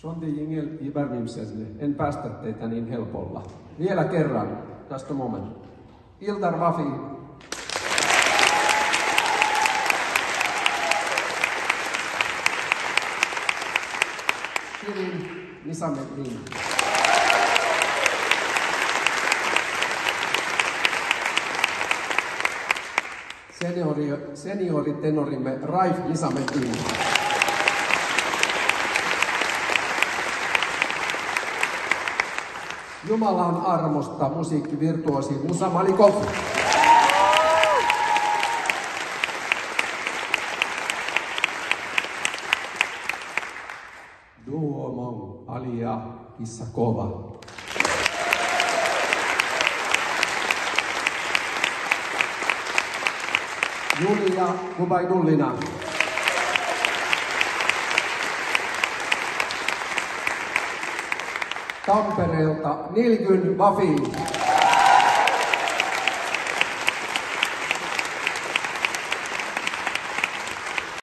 Sonti Jingel Ibervimsesne, en päästä teitä niin helpolla. Vielä kerran, tästä moment. Ildar Vafi. Kirin Nisametnin. Senioritenorimme Raif Nisametnin. Jumalan armosta musiikkivirtuosi Musa Malikov. Duomon Alia Isakova. Julia Kubaidullina. Tampereelta Nilgün Vafi.